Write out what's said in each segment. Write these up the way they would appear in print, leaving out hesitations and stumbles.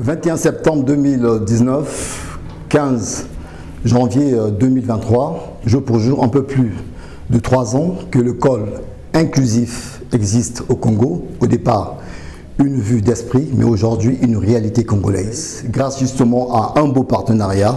21 septembre 2019, 15 janvier 2023, jour pour jour, un peu plus de 3 ans que l'école inclusif existe au Congo. Au départ, une vue d'esprit, mais aujourd'hui une réalité congolaise. Grâce justement à un beau partenariat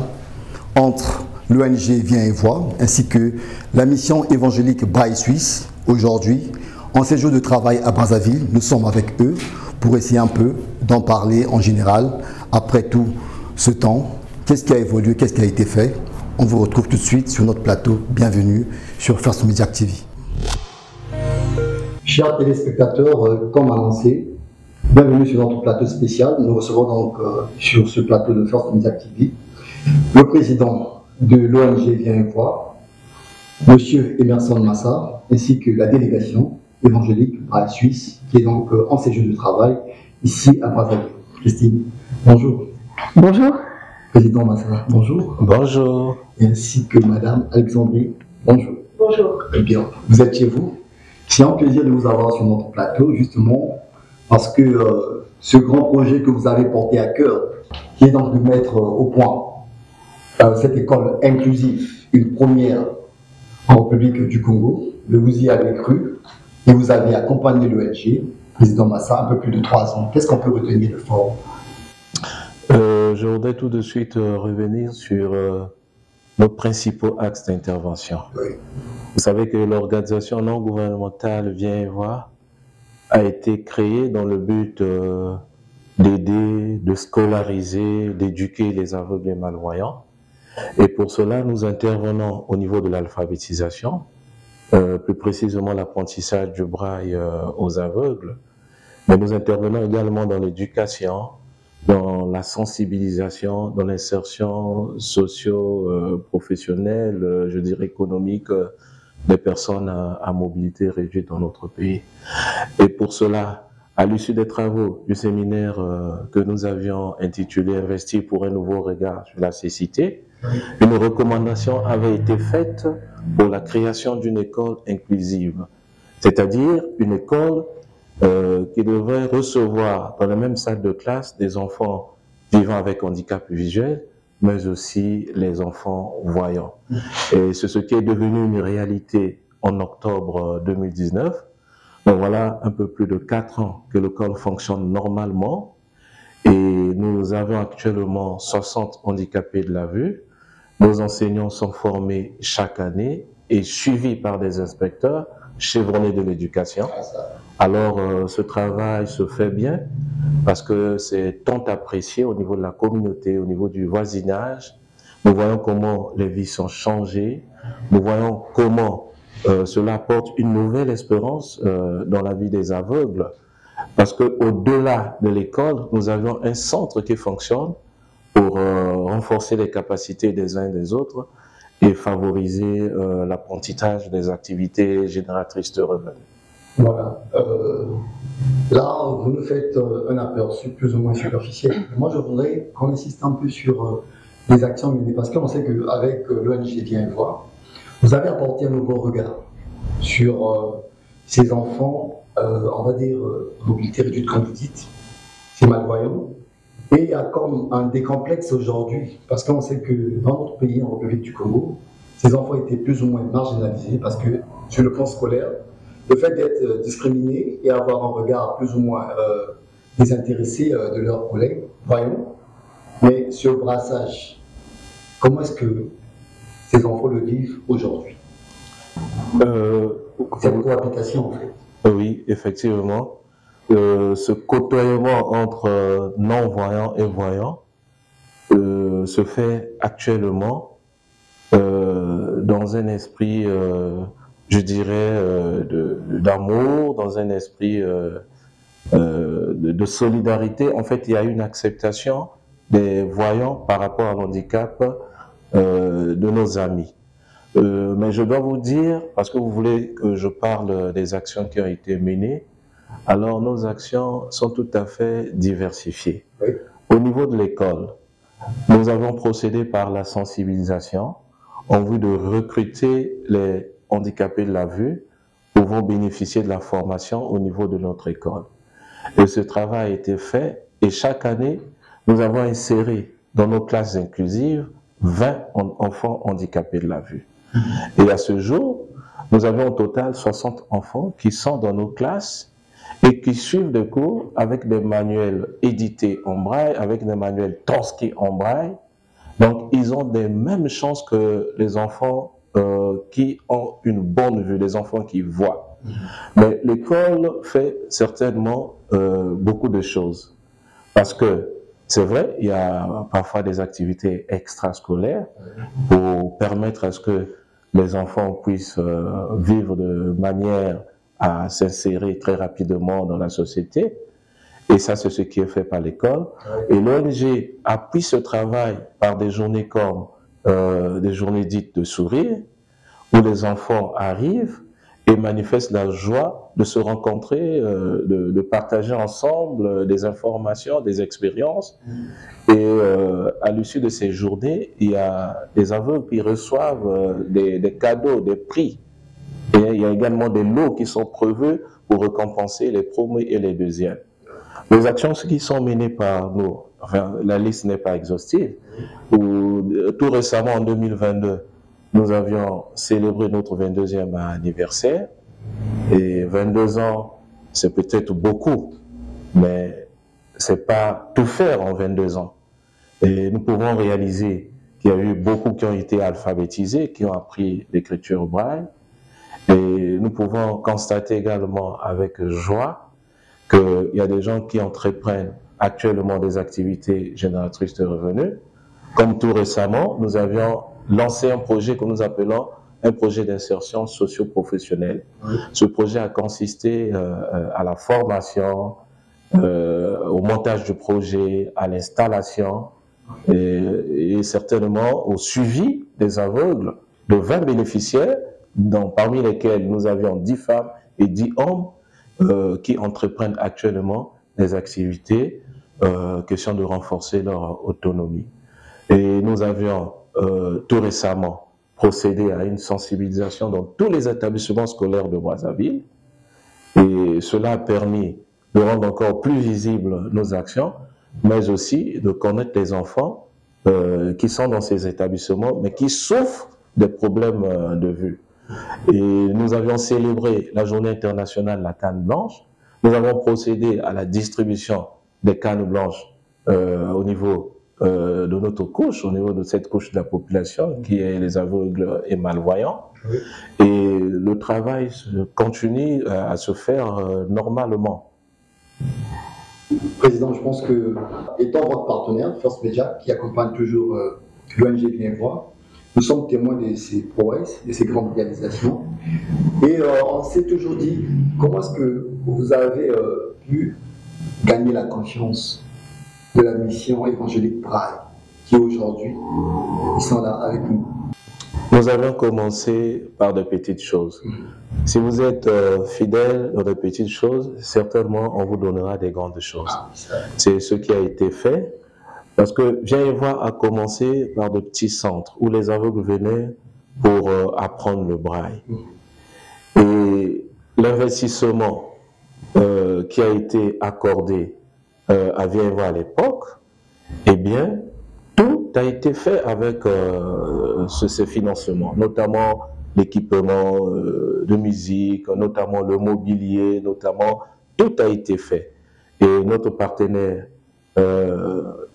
entre l'ONG Viens et Vois ainsi que la mission évangélique Braille Suisse. Aujourd'hui, en séjour de travail à Brazzaville, nous sommes avec eux pour essayer un peu d'en parler en général. Après tout ce temps, qu'est-ce qui a évolué, qu'est-ce qui a été fait? On vous retrouve tout de suite sur notre plateau. Bienvenue sur First Media TV. Chers téléspectateurs, comme annoncé, bienvenue sur notre plateau spécial. Nous recevons donc sur ce plateau de First Media TV le président de l'ONG Viens et Vois, Monsieur Emerson Massa, ainsi que la délégation évangélique Braille Suisse, qui est donc en séjour de travail ici à Brazzaville. Christine, bonjour. Bonjour. Président Massa, bonjour. Bonjour. Ainsi que Madame Alexandrie, bonjour. Bonjour. Eh bien, vous êtes chez vous. C'est un plaisir de vous avoir sur notre plateau, justement, parce que ce grand projet que vous avez porté à cœur, qui est donc de mettre au point cette école inclusive, une première en République du Congo, vous y avez cru et vous avez accompagné l'ONG, président Massa, un peu plus de 3 ans. Qu'est-ce qu'on peut retenir de fort? Je voudrais tout de suite revenir sur nos principaux axes d'intervention. Oui. Vous savez que l'organisation non gouvernementale Viens et Vois a été créée dans le but d'aider, de scolariser, d'éduquer les aveugles et malvoyants. Et pour cela, nous intervenons au niveau de l'alphabétisation, plus précisément l'apprentissage du braille aux aveugles, mais nous intervenons également dans l'éducation, dans la sensibilisation, dans l'insertion socio-professionnelle, je dirais économique, des personnes à mobilité réduite dans notre pays. Et pour cela, à l'issue des travaux du séminaire que nous avions intitulé « Investir pour un nouveau regard sur la cécité », une recommandation avait été faite pour la création d'une école inclusive, c'est-à-dire une école qui devrait recevoir dans la même salle de classe des enfants vivant avec handicap visuel, mais aussi les enfants voyants. Et c'est ce qui est devenu une réalité en octobre 2019. Donc voilà un peu plus de 4 ans que l'école fonctionne normalement et nous avons actuellement 60 handicapés de la vue. Nos enseignants sont formés chaque année et suivis par des inspecteurs chevronnés de l'éducation. Alors ce travail se fait bien parce que c'est tant apprécié au niveau de la communauté, au niveau du voisinage. Nous voyons comment les vies sont changées, nous voyons comment cela apporte une nouvelle espérance dans la vie des aveugles, parce qu'au-delà de l'école, nous avons un centre qui fonctionne pour renforcer les capacités des uns et des autres et favoriser l'apprentissage des activités génératrices de revenus. Voilà. Là, vous nous faites un aperçu plus ou moins superficiel. Moi, je voudrais qu'on insiste un peu sur les actions menées, parce qu'on sait qu'avec l'ONG Viens et Vois, vous avez apporté un nouveau regard sur ces enfants, on va dire, mobilité réduite, comme vous dites, ces malvoyants. Et il y a comme un décomplexe aujourd'hui, parce qu'on sait que dans notre pays, en République du Congo, ces enfants étaient plus ou moins marginalisés, parce que sur le plan scolaire, le fait d'être discriminé et avoir un regard plus ou moins désintéressé de leurs collègues, voyons, mais sur le brassage, comment est-ce que ces enfants le vivent aujourd'hui? Cette cohabitation, en fait. Oui, effectivement. Ce côtoiement entre non-voyants et voyants se fait actuellement dans un esprit, je dirais, d'amour, dans un esprit de solidarité. En fait, il y a une acceptation des voyants par rapport à l'handicap de nos amis. Mais je dois vous dire, parce que vous voulez que je parle des actions qui ont été menées, alors nos actions sont tout à fait diversifiées. Oui. Au niveau de l'école, nous avons procédé par la sensibilisation en vue de recruter les handicapés de la vue pouvant bénéficier de la formation au niveau de notre école. Et ce travail a été fait et chaque année, nous avons inséré dans nos classes inclusives 20 enfants handicapés de la vue. Et à ce jour, nous avons au total 60 enfants qui sont dans nos classes et qui suivent des cours avec des manuels édités en braille, avec des manuels transcrits en braille. Donc, ils ont des mêmes chances que les enfants qui ont une bonne vue, les enfants qui voient. Mais l'école fait certainement beaucoup de choses. Parce que, c'est vrai, il y a parfois des activités extrascolaires pour permettre à ce que les enfants puissent vivre de manière à s'insérer très rapidement dans la société. Et ça, c'est ce qui est fait par l'école. Et l'ONG appuie ce travail par des journées comme des journées dites de sourire, où les enfants arrivent et manifestent la joie de se rencontrer, de partager ensemble des informations, des expériences. Et à l'issue de ces journées, il y a des aveugles qui reçoivent des cadeaux, des prix. Et il y a également des lots qui sont prévus pour récompenser les premiers et les deuxièmes. Les actions qui sont menées par nous, enfin, la liste n'est pas exhaustive. Tout récemment, en 2022, nous avions célébré notre 22e anniversaire. Et 22 ans, c'est peut-être beaucoup, mais c'est pas tout faire en 22 ans. Et nous pouvons réaliser qu'il y a eu beaucoup qui ont été alphabétisés, qui ont appris l'écriture braille. Et nous pouvons constater également avec joie qu'il y a des gens qui entreprennent actuellement des activités génératrices de revenus. Comme tout récemment, nous avions lancé un projet que nous appelons un projet d'insertion socio-professionnelle. Ce projet a consisté à la formation, au montage du projet, à l'installation et certainement au suivi des aveugles de 20 bénéficiaires, parmi lesquels nous avions 10 femmes et 10 hommes qui entreprennent actuellement des activités question de renforcer leur autonomie. Et nous avions tout récemment procédé à une sensibilisation dans tous les établissements scolaires de Brazzaville. Et cela a permis de rendre encore plus visibles nos actions, mais aussi de connaître les enfants qui sont dans ces établissements, mais qui souffrent des problèmes de vue. Et nous avions célébré la journée internationale de la canne blanche. Nous avons procédé à la distribution des cannes blanches au niveau de notre couche, au niveau de cette couche de la population qui est les aveugles et malvoyants. Oui. Et le travail continue à se faire normalement. Président, je pense que, étant votre partenaire, First Media, qui accompagne toujours l'ONG Viens Voir, nous sommes témoins de ces prouesses, de ces grandes réalisations. Et on s'est toujours dit, comment est-ce que vous avez pu gagner la confiance de la mission évangélique Braille, qui aujourd'hui, ils sont là avec nous. Nous avons commencé par de petites choses. Si vous êtes fidèle dans de petites choses, certainement on vous donnera des grandes choses. C'est ce qui a été fait. Parce que Viens Voir a commencé par de petits centres où les aveugles venaient pour apprendre le braille. Et l'investissement qui a été accordé à Viens Voir à l'époque, eh bien, tout a été fait avec ces financements, notamment l'équipement de musique, notamment le mobilier, notamment, tout a été fait. Et notre partenaire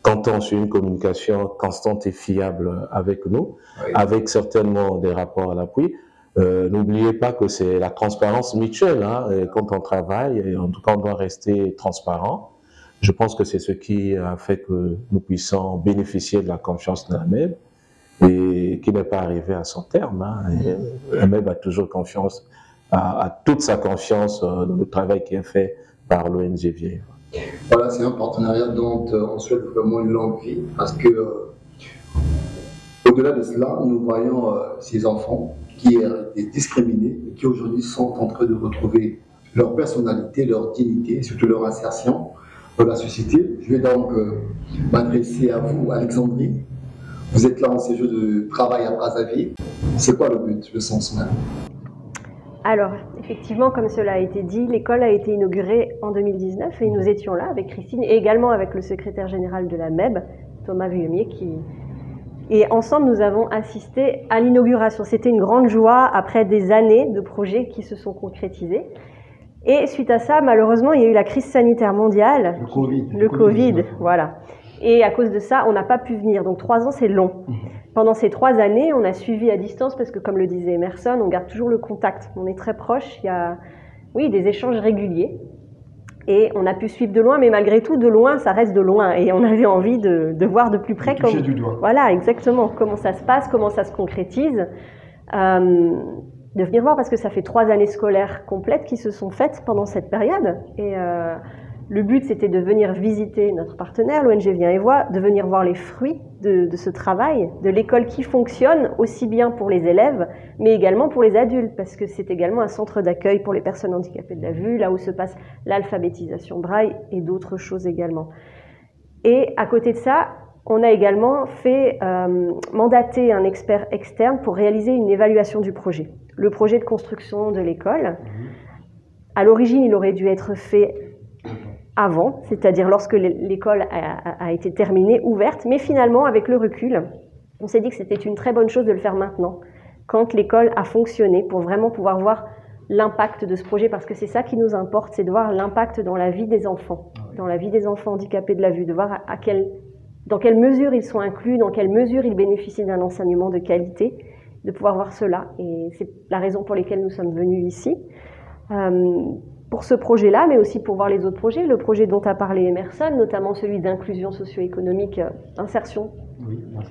comptant sur une communication constante et fiable avec nous, oui, avec certainement des rapports à l'appui. N'oubliez pas que c'est la transparence mutuelle, hein, quand on travaille, et en tout cas on doit rester transparent. Je pense que c'est ce qui a fait que nous puissions bénéficier de la confiance d'AMEB et qui n'est pas arrivé à son terme. Hein. AMEB a toujours confiance, a toute sa confiance dans le travail qui est fait par l'ONG Viens. Voilà, c'est un partenariat dont on souhaite vraiment une longue vie parce que, au-delà de cela, nous voyons ces enfants qui ont été discriminés et qui aujourd'hui sont en train de retrouver leur personnalité, leur dignité et surtout leur insertion dans la société. Je vais donc m'adresser à vous, Alexandrie. Vous êtes là en séjour de travail à Brazzaville. C'est quoi le but, le sens même? Alors, effectivement, comme cela a été dit, l'école a été inaugurée en 2019 et nous étions là avec Christine et également avec le secrétaire général de la MEB, Thomas Vuillemier, et ensemble nous avons assisté à l'inauguration. C'était une grande joie après des années de projets qui se sont concrétisés. Et suite à ça, malheureusement, il y a eu la crise sanitaire mondiale. Le Covid, voilà. Et à cause de ça, on n'a pas pu venir. Donc 3 ans, c'est long. Pendant ces 3 années, on a suivi à distance parce que, comme le disait Emerson, on garde toujours le contact. On est très proches. Il y a, oui, des échanges réguliers. Et on a pu suivre de loin, mais malgré tout, de loin, ça reste de loin. Et on avait envie de voir de plus près. Toucher du doigt. Voilà, exactement. Comment ça se passe, comment ça se concrétise. De venir voir parce que ça fait 3 années scolaires complètes qui se sont faites pendant cette période. Et le but, c'était de venir visiter notre partenaire, l'ONG Viens et Vois, de venir voir les fruits de ce travail, de l'école qui fonctionne aussi bien pour les élèves, mais également pour les adultes, parce que c'est également un centre d'accueil pour les personnes handicapées de la vue, là où se passe l'alphabétisation braille et d'autres choses également. Et à côté de ça, on a également fait mandater un expert externe pour réaliser une évaluation du projet. Le projet de construction de l'école, à l'origine, il aurait dû être fait avant, c'est-à-dire lorsque l'école a été terminée, ouverte, mais finalement, avec le recul, on s'est dit que c'était une très bonne chose de le faire maintenant, quand l'école a fonctionné, pour vraiment pouvoir voir l'impact de ce projet, parce que c'est ça qui nous importe, c'est de voir l'impact dans la vie des enfants, dans la vie des enfants handicapés de la vue, de voir dans quelle mesure ils sont inclus, dans quelle mesure ils bénéficient d'un enseignement de qualité, de pouvoir voir cela. Et c'est la raison pour laquelle nous sommes venus ici. Pour ce projet-là, mais aussi pour voir les autres projets, le projet dont a parlé Emerson, notamment celui d'inclusion socio-économique, insertion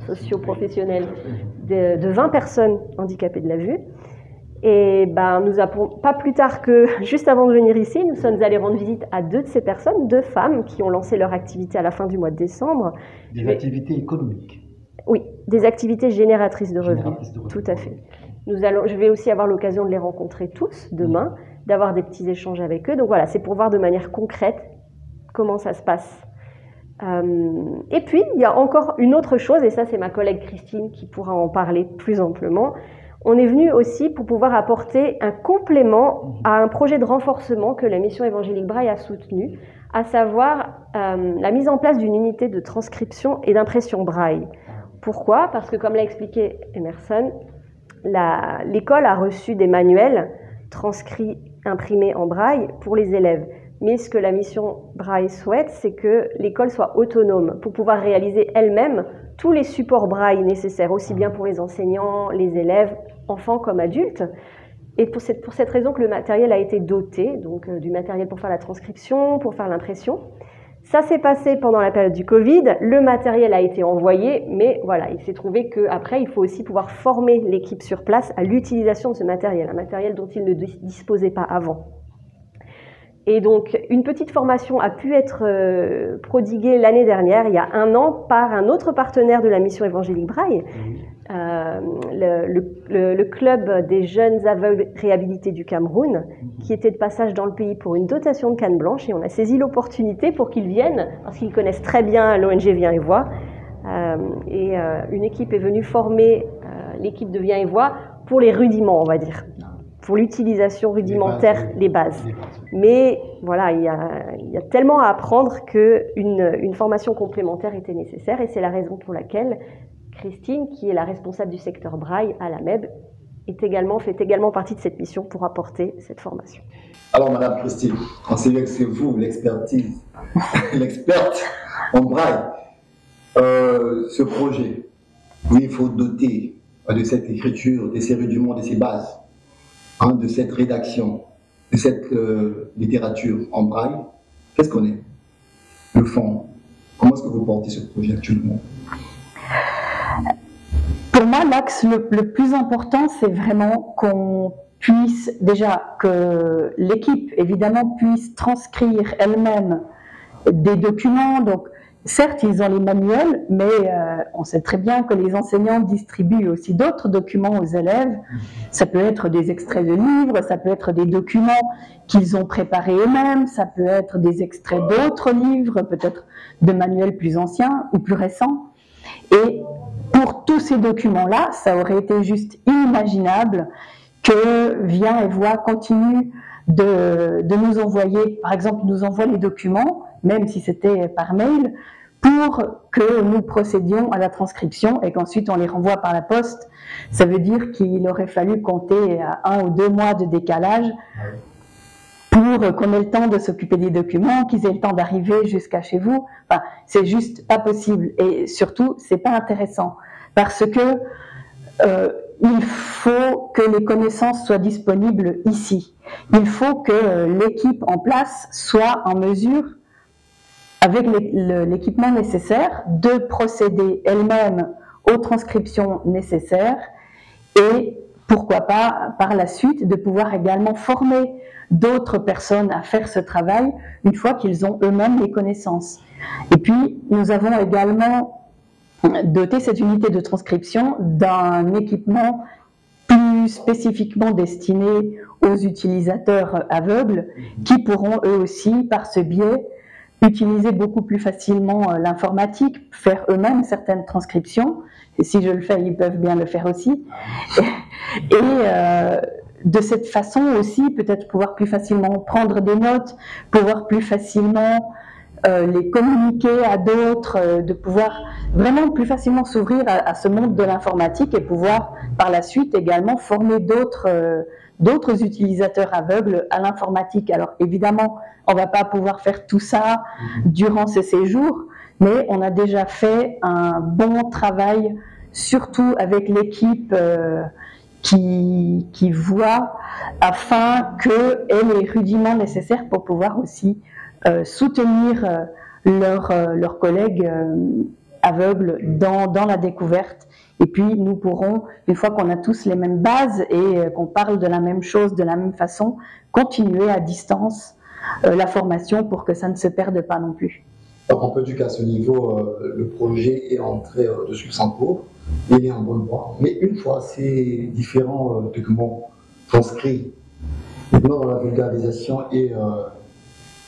socio-professionnelle de 20 personnes handicapées de la vue. Et nous avons, pas plus tard que juste avant de venir ici, nous sommes allés rendre visite à 2 de ces personnes, 2 femmes qui ont lancé leur activité à la fin du mois de décembre. Des activités économiques. Oui, des activités génératrices de revenus. Tout à fait. Je vais aussi avoir l'occasion de les rencontrer tous demain, d'avoir des petits échanges avec eux. Donc voilà, c'est pour voir de manière concrète comment ça se passe. Et puis, il y a encore une autre chose, et ça c'est ma collègue Christine qui pourra en parler plus amplement. On est venu aussi pour pouvoir apporter un complément à un projet de renforcement que la mission évangélique Braille a soutenu, à savoir la mise en place d'une unité de transcription et d'impression Braille. Pourquoi? Parce que, comme l'a expliqué Emerson, l'école a reçu des manuels transcrits, imprimés en Braille pour les élèves. Mais ce que la mission Braille souhaite, c'est que l'école soit autonome pour pouvoir réaliser elle-même tous les supports Braille nécessaires, aussi bien pour les enseignants, les élèves, enfants comme adultes. Et pour cette raison que le matériel a été doté, donc du matériel pour faire la transcription, pour faire l'impression. Ça s'est passé pendant la période du Covid, le matériel a été envoyé, mais voilà, il s'est trouvé qu'après, il faut aussi pouvoir former l'équipe sur place à l'utilisation de ce matériel, un matériel dont ils ne disposaient pas avant. Et donc, une petite formation a pu être prodiguée l'année dernière, il y a 1 an, par un autre partenaire de la mission évangélique Braille, le club des jeunes aveugles réhabilités du Cameroun, qui était de passage dans le pays pour une dotation de canne blanche, et on a saisi l'opportunité pour qu'ils viennent, parce qu'ils connaissent très bien l'ONG Viens et Vois, et une équipe est venue former l'équipe de Viens et Vois pour les rudiments, on va dire, pour l'utilisation rudimentaire, les bases. Mais voilà, il y a tellement à apprendre qu'une formation complémentaire était nécessaire, et c'est la raison pour laquelle Christine, qui est la responsable du secteur Braille à la MEB, fait également partie de cette mission pour apporter cette formation. Alors, Madame Christine, on sait bien que c'est vous l'experte en Braille. Ce projet, où il faut doter de cette écriture, de ces rudiments, de ces bases, de cette rédaction, de cette littérature en Braille, qu'est-ce qu'on est? Le fond. Comment est-ce que vous portez ce projet actuellement? Pour moi, l'axe le plus important, c'est vraiment qu'on puisse, déjà, que l'équipe, évidemment, puisse transcrire elle-même des documents. Donc, certes, ils ont les manuels, mais on sait très bien que les enseignants distribuent aussi d'autres documents aux élèves. Ça peut être des extraits de livres, ça peut être des documents qu'ils ont préparés eux-mêmes, ça peut être des extraits d'autres livres, peut-être de manuels plus anciens ou plus récents. Et pour tous ces documents-là, ça aurait été juste inimaginable que Viens et Vois continue de nous envoyer, par exemple, nous envoie les documents, même si c'était par mail, pour que nous procédions à la transcription et qu'ensuite on les renvoie par la poste. Ça veut dire qu'il aurait fallu compter à 1 ou 2 mois de décalage pour qu'on ait le temps de s'occuper des documents, qu'ils aient le temps d'arriver jusqu'à chez vous. Enfin, c'est juste pas possible. Et surtout, c'est pas intéressant. Parce que il faut que les connaissances soient disponibles ici. Il faut que l'équipe en place soit en mesure, avec l'équipement nécessaire, de procéder elle-même aux transcriptions nécessaires et pourquoi pas, par la suite, de pouvoir également former d'autres personnes à faire ce travail une fois qu'ils ont eux-mêmes les connaissances. Et puis, nous avons également doté cette unité de transcription d'un équipement plus spécifiquement destiné aux utilisateurs aveugles qui pourront eux aussi, par ce biais, utiliser beaucoup plus facilement l'informatique, faire eux-mêmes certaines transcriptions. Et si je le fais, ils peuvent bien le faire aussi. Et de cette façon aussi, peut-être pouvoir plus facilement prendre des notes, pouvoir plus facilement les communiquer à d'autres, de pouvoir vraiment plus facilement s'ouvrir à ce monde de l'informatique et pouvoir par la suite également former d'autres utilisateurs aveugles à l'informatique. Alors évidemment, on ne va pas pouvoir faire tout ça durant ce séjour, mais on a déjà fait un bon travail, surtout avec l'équipe qui voit, afin qu'elle ait les rudiments nécessaires pour pouvoir aussi soutenir leurs collègues aveugles dans la découverte. Et puis nous pourrons, une fois qu'on a tous les mêmes bases et qu'on parle de la même chose de la même façon, continuer à distance la formation pour que ça ne se perde pas non plus. Donc on peut dire qu'à ce niveau, le projet est entré de substancours, il est en bonne voie. Mais une fois ces différents documents transcrits, maintenant dans la vulgarisation et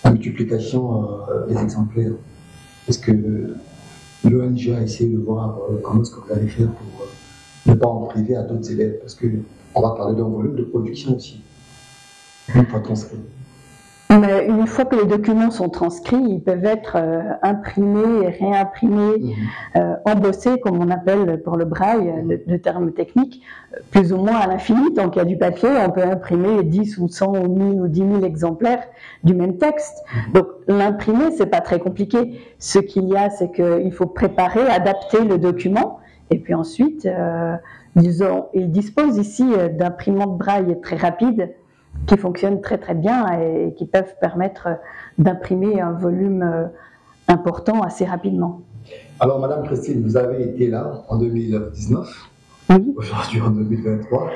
la multiplication des exemplaires, est-ce que l'ONG a essayé de voir comment est-ce que vous allez faire pour ne pas en priver à d'autres élèves? Parce qu'on va parler d'un volume de production aussi, une fois transcrit. Mais une fois que les documents sont transcrits, ils peuvent être imprimés, réimprimés, embossés, comme on appelle pour le braille, le terme technique, plus ou moins à l'infini. Tant qu'il y a du papier, on peut imprimer 10 ou 100 ou 1000 ou 10 000 exemplaires du même texte. Donc l'imprimer, c'est pas très compliqué. Ce qu'il y a, c'est qu'il faut préparer, adapter le document, et puis ensuite, ils disposent ici d'imprimantes braille très rapides, qui fonctionnent très très bien et qui peuvent permettre d'imprimer un volume important assez rapidement. Alors Madame Christine, vous avez été là en 2019, oui. Aujourd'hui en 2023.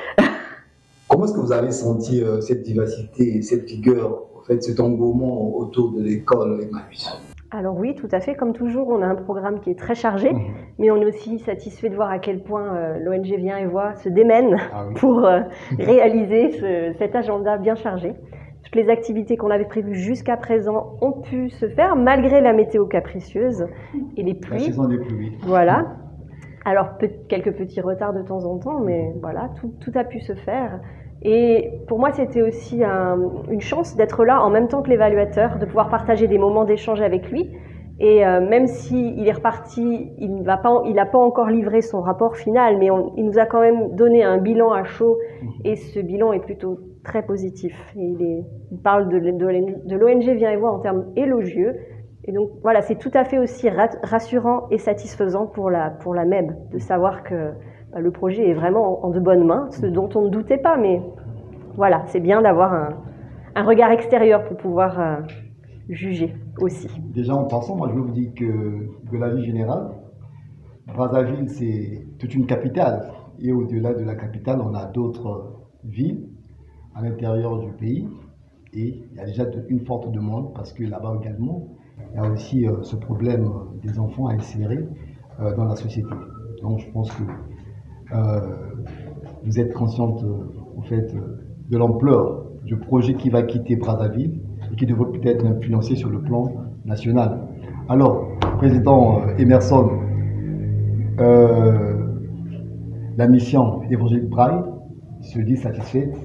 Comment est-ce que vous avez senti cette vivacité, cette vigueur, en fait, cet engouement autour de l'école Emmaüs? Alors oui, tout à fait. Comme toujours, on a un programme qui est très chargé, mais on est aussi satisfait de voir à quel point l'ONG Viens et Vois se démène pour réaliser cet agenda bien chargé. Toutes les activités qu'on avait prévues jusqu'à présent ont pu se faire, malgré la météo capricieuse et les pluies. La saison des pluies. Voilà. Alors, quelques petits retards de temps en temps, mais voilà, tout a pu se faire. Et pour moi, c'était aussi une chance d'être là en même temps que l'évaluateur, de pouvoir partager des moments d'échange avec lui. Et même s'il est reparti, il n'a pas encore livré son rapport final, mais il nous a quand même donné un bilan à chaud, et ce bilan est plutôt très positif. Il parle de l'ONG Viens et Vois en termes élogieux. Et donc voilà, c'est tout à fait aussi rassurant et satisfaisant pour la MEB de savoir que le projet est vraiment en de bonnes mains, ce dont on ne doutait pas, mais voilà, c'est bien d'avoir un regard extérieur pour pouvoir juger aussi. Déjà en passant, moi je veux vous dire que de la vie générale, Brazzaville c'est toute une capitale, et au-delà de la capitale, on a d'autres villes à l'intérieur du pays, et il y a déjà une forte demande, parce que là-bas également, il y a aussi ce problème des enfants à insérer dans la société. Donc je pense que vous êtes consciente en fait de l'ampleur du projet qui va quitter Brazzaville et qui devrait peut-être influencer sur le plan national. Alors, Président Emerson, la mission Évangile Braille se dit satisfaite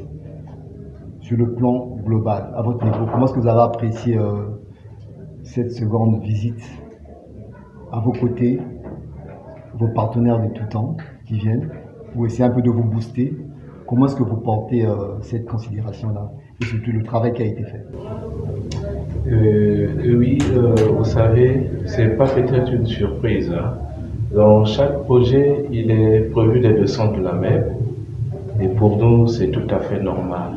sur le plan global, à votre niveau. Comment est-ce que vous avez apprécié cette seconde visite à vos côtés, vos partenaires de tout temps qui viennent, pour essayer un peu de vous booster? Comment est-ce que vous portez cette considération-là et surtout le travail qui a été fait? Oui, vous savez, c'est pas peut-être une surprise, hein. Dans chaque projet, il est prévu des leçons de la MEP, et pour nous, c'est tout à fait normal.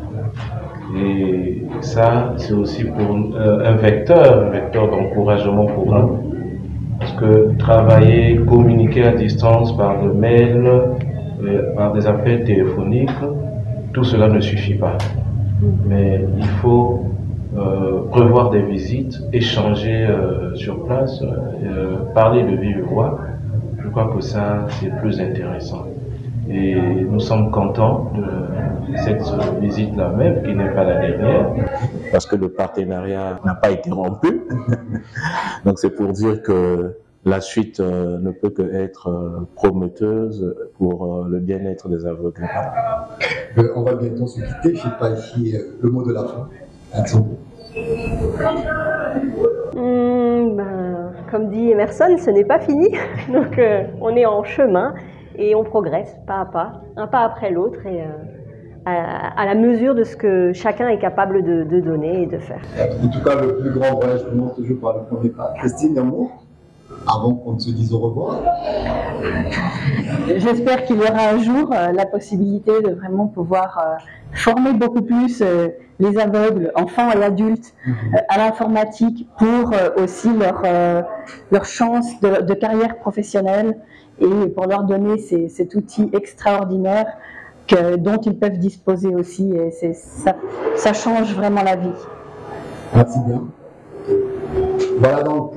Et ça, c'est aussi pour un vecteur d'encouragement pour nous. Parce que travailler, communiquer à distance par des mails, par des appels téléphoniques, tout cela ne suffit pas. Mais il faut prévoir des visites, échanger sur place, parler de vive voix. Je crois que ça, c'est plus intéressant. Et nous sommes contents de cette visite-là même, qui n'est pas la dernière. Parce que le partenariat n'a pas été rompu. Donc c'est pour dire que la suite ne peut que être prometteuse pour le bien-être des aveugles. On va bientôt se quitter. Je ne sais pas ici le mot de la fin. Alexandre. Comme dit Emerson, ce n'est pas fini. Donc on est en chemin et on progresse pas à pas, un pas après l'autre, et à la mesure de ce que chacun est capable de donner et de faire. En tout cas, le plus grand voyage commence toujours par le premier pas. Christine, un mot avant qu'on ne se dise au revoir? J'espère qu'il y aura un jour la possibilité de vraiment pouvoir former beaucoup plus les aveugles, enfants et adultes, à l'informatique pour aussi leur chance de carrière professionnelle, et pour leur donner cet outil extraordinaire dont ils peuvent disposer aussi, et ça change vraiment la vie. Merci bien. Voilà donc,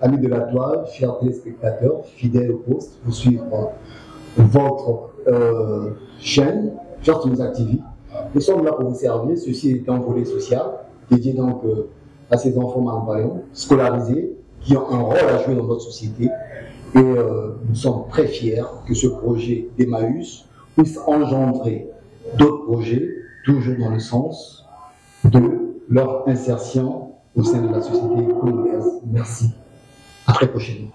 amis de la toile, chers téléspectateurs, fidèles au poste, pour suivre votre chaîne, Just Nos Activités. Nous sommes là pour vous servir. Ceci est un volet social, dédié donc à ces enfants malvoyants, scolarisés, qui ont un rôle à jouer dans notre société. Et nous sommes très fiers que ce projet d'Emmaüs puisse engendrer d'autres projets, toujours dans le sens de leur insertion au sein de la société congolaise. Merci. À très prochainement.